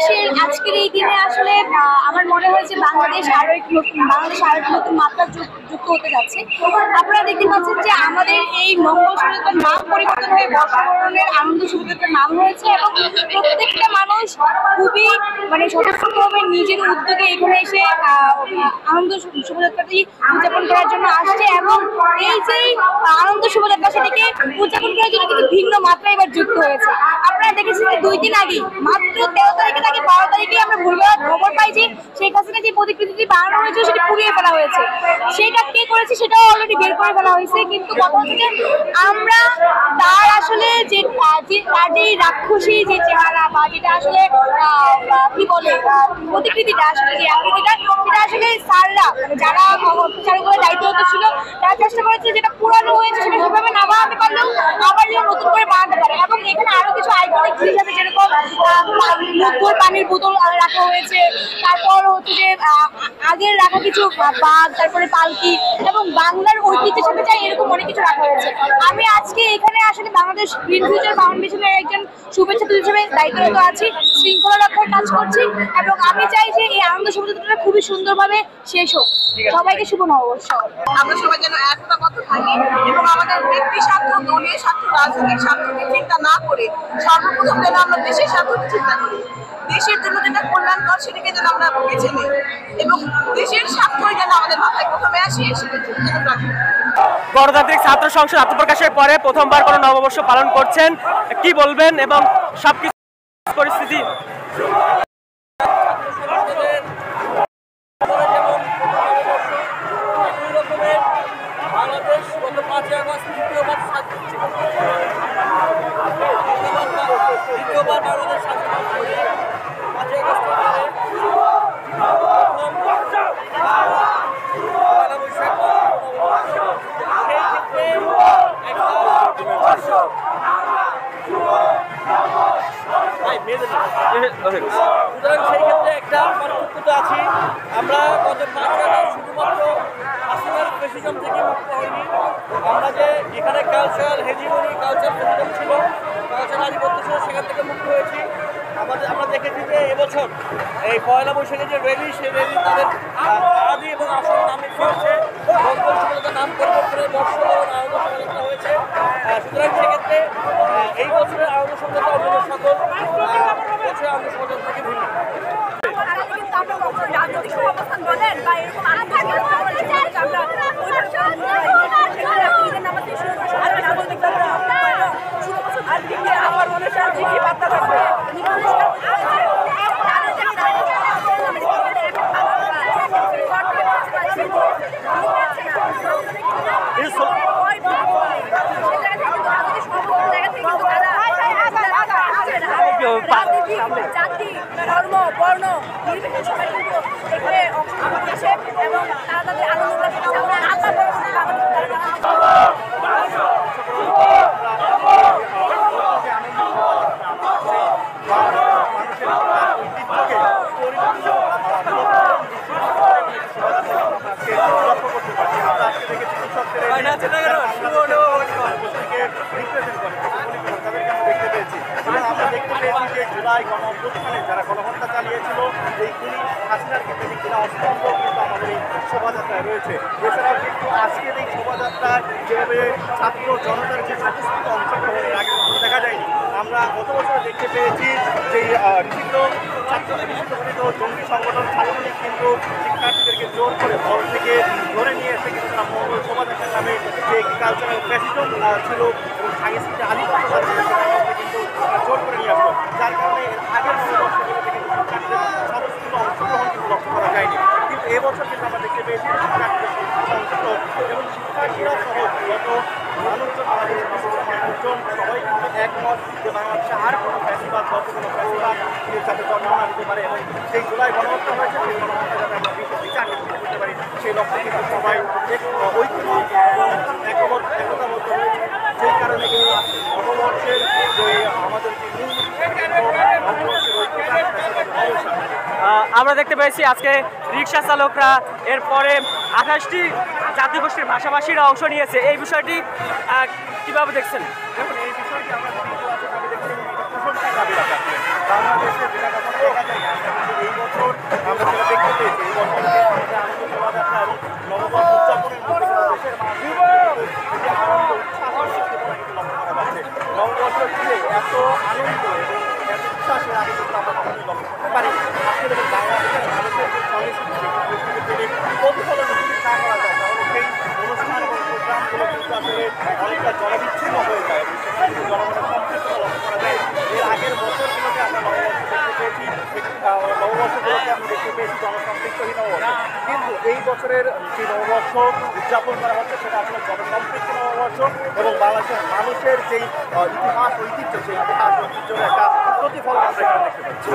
বাংলাদেশের আজকের এই দিনে আসলে আমার মনে হয় যে বাংলাদেশ আরো একটু নতুন মাত্রা যুক্ত হতে যাচ্ছে। আপনারা দেখতে পাচ্ছেন যে আমাদের এই মঙ্গল শোভাযাত্রার নাম পরিবর্তন হয়ে বর্ষবরণের আনন্দ শোভাযাত্রার নাম হয়েছে এবং প্রত্যেকটা মানুষ খুবই স্বতঃস্ফূর্তভাবে নিজের উদ্যোগে এখানে এসে আনন্দ শোভাযাত্রাটি উদযাপন করার জন্য আসছে এবং এই যে আনন্দ শোভাযাত্রা সেটিকে উদযাপন করার জন্য কিন্তু ভিন্ন মাত্রা এবার যুক্ত হয়েছে। আপনারা দেখেছেন যে 2 দিন আগে মাত্র 13 তারিখের আগে 12 তারিখে আমরা ভোরবেলা খবর পাই যে শেখ হাসিনা যে প্রতিকৃতিটি বানানো হয়েছিল সেটি পুড়িয়ে ফেলা হয়েছে। সেটা কে করেছে সেটাও অলরেডি বের করে ফেলা হয়েছে, কিন্তু কথা হচ্ছে যে আমরা তার আসলে যে তার যে রাক্ষসী যে চেহারা বা যেটা আসলে কি বলে প্রতিকৃতিটা আসলে যে আকৃতিটা সেটা আসলে স্যাররা যারা চারুকলার দায়িত্বরত ছিল তারা চেষ্টা করেছে যেটা পুরানো হয়েছে সেটা সেভাবে না বানাতে পারলেও আবার যেন নতুন করে বানাতে পারে। এবং এখানে আরো কিছু আইকনিক জিনিস আছে, যেরকম মুখর পানির বোতল রাখা হয়েছে, তারপর হচ্ছে যে আগের রাখা কিছু বাঘ, তারপরে পালকি এবং বাংলার ঐতিহ্যের সাথে চাই এরকম অনেক কিছু রাখা হয়েছে। আমি আজকে এখানে আসলে বাংলাদেশ গ্রিন ফিউচার ফাউন্ডেশনের একজন শুভেচ্ছা হিসেবে দায়িত্বরত আছি, শৃঙ্খলা রক্ষার কাজ করছি এবং আমি চাই যে এই আনন্দ শোভাযাত্রাটা খুবই সুন্দরভাবে শেষ হোক। সবাইকে শুভ নববর্ষ। আমরা সবাই যেন একতাবদ্ধ থাকি এবং আমাদের ব্যক্তি স্বার্থ, দলীয় স্বার্থ, রাজনৈতিক স্বার্থকে চিন্তা না করে সর্বপ্রথম যেন আমরা দেশের স্বার্থকে চিন্তা করি। দেশের জন্য যেটা কল্যাণকর সেটাকে যেন আমরা বেছে নিই এবং দেশের স্বার্থই যেন আমাদের মাথায় প্রথমে আসি, সেটা যেন রাখি। গণতান্ত্রিক ছাত্র সংসদ আত্মপ্রকাশের পরে প্রথমবার কোনো নববর্ষ পালন করছেন, কি বলবেন এবং সবকিছু পরিস্থিতি? বাংলাদেশ গত 5ই আগস্ট দ্বিতীয়বার বাংলাদেশ স্বাধীনতা 5ই আগস্ট সুতরাং সেই ক্ষেত্রে একটা পার্থক্য তো আছে। আমরা গত 5 আগস্ট শুধুমাত্র হাসিনার প্রেসিডেন্ট থেকে মুক্ত হয়নি, আমরা যে এখানে কালচার হেজিমনি কালচার প্রেসিডেন্ট ছিল, কালচার আধিপত্য ছিল, সেখান থেকে মুক্ত হয়েছি। আমরা দেখেছি যে এবছর এই পয়লা বৈশাখে যে র্যালি, সেই র্যালি তাদের আদি এবং আসল নামে হয়েছে মঙ্গল শোভাযাত্রার নাম পরিবর্তনের বর্ষবরণ আনন্দ শোভাযাত্রা হয়েছে। সুতরাং সেক্ষেত্রে এই বছরের আনন্দ শোভাযাত্রা অন্যান্য সকল বছরের আনন্দ শোভাযাত্রা থেকে ভিন্ন। জাতি, ধর্ম, বর্ণ নির্বিশেষে সবাই কিন্তু এখানে অংশগ্রহণ করছে এবং তারা তাদের আনন্দ জুলাই গণঅভ্যুত্থানে যারা গণহত্যা চালিয়েছিল এই পুলিশ হাসিনার ক্ষেত্রে কিনা অস্তম্ভ কিন্তু আমাদের এই শোভাযাত্রায় রয়েছে। এছাড়াও কিন্তু আজকের এই শোভাযাত্রায় যেভাবে ছাত্র জনতার যে স্বতঃস্ফূর্ত অংশগ্রহণের আগে দেখা যায়নি। আমরা গত বছর দেখতে পেয়েছি যে নিষিদ্ধ ছাত্রদের নিষিদ্ধ ঘটিত জঙ্গি সংগঠন ছাত্রলীগ কিন্তু শিক্ষার্থীদেরকে জোর করে হল থেকে ধরে নিয়ে এসে কিন্তু তারা মঙ্গল শোভাযাত্রার নামে যে কালচারাল ফ্যাশন ছিল এবং সাংস্কৃতিক আধিপত্য কিন্তু জোর করে নিয়ে আসলো, যার কারণে আগের নববর্ষগুলোতে কিন্তু শিক্ষার্থীদের স্বতঃস্ফূর্ত অংশগ্রহণ কিন্তু লক্ষ্য করা যায়নি। কিন্তু এবছর কিন্তু আমরা দেখতে পেয়েছি শিক্ষার্থীদের অংশগ্রহণ এবং শিক্ষার্থীরা সহ গত মানুষজন মানুষজন সবাই কিন্তু একমত যে বাংলাদেশে আর কোনো ফ্যাসিবাদ বা কোনো ফ্যাসিবাদ যাতে জন্ম না দিতে পারে এবং সেই জুলাই গণহত্যা হয়েছে সেই গণহত্যা যাতে আমরা বিচার নিশ্চিত করতে পারি সেই লক্ষ্যে কিন্তু সবাই ঐক্যমত এবং একতাবদ্ধ হয়েছে। সেই কারণে কিন্তু নববর্ষের যে আমাদের আমরা দেখতে পেয়েছি আজকে রিক্সা চালকরা, এরপরে 28টি জাতিগোষ্ঠীর ভাষাভাষীরা অংশ নিয়েছে। এই বিষয়টি কিভাবে দেখছেন? দেখুন, এই বিষয়টি আমরা প্রশংসার দাবি রাখি। বাংলাদেশের এত আনন্দ এবং এত উচ্ছ্বাসের আগে কিন্তু আমরা কখনোই লক্ষ্য করতে পারি। আজকে দেখুন বাংলাদেশের মানুষের যে সংস্কৃতি প্রতিফলন যদি না করা যায় তাহলে সেই অনুষ্ঠান এবং প্রোগ্রামগুলো কিন্তু আসলে অনেকটা জনবিচ্ছিন্ন হয়ে যায় এবং সেখানে কিন্তু জনগণের সম্পৃক্ততা লক্ষ্য করা যায়। এর আগের বছরগুলোতে আমরা নববর্ষগুলোতে আমরা দেখতে পেয়েছি জনসম্পৃক্তহীন নববর্ষ, কিন্তু এই বছরের যে নববর্ষ উদযাপন করা হচ্ছে সেটা আসলে জনসম্পৃক্ত নববর্ষ এবং বাংলাদেশের মানুষের যেই ইতিহাস ঐতিহ্য সেই ইতিহাস ঐতিহ্যের একটা প্রতিফলন আমরা এখানে দেখতে পাচ্ছি।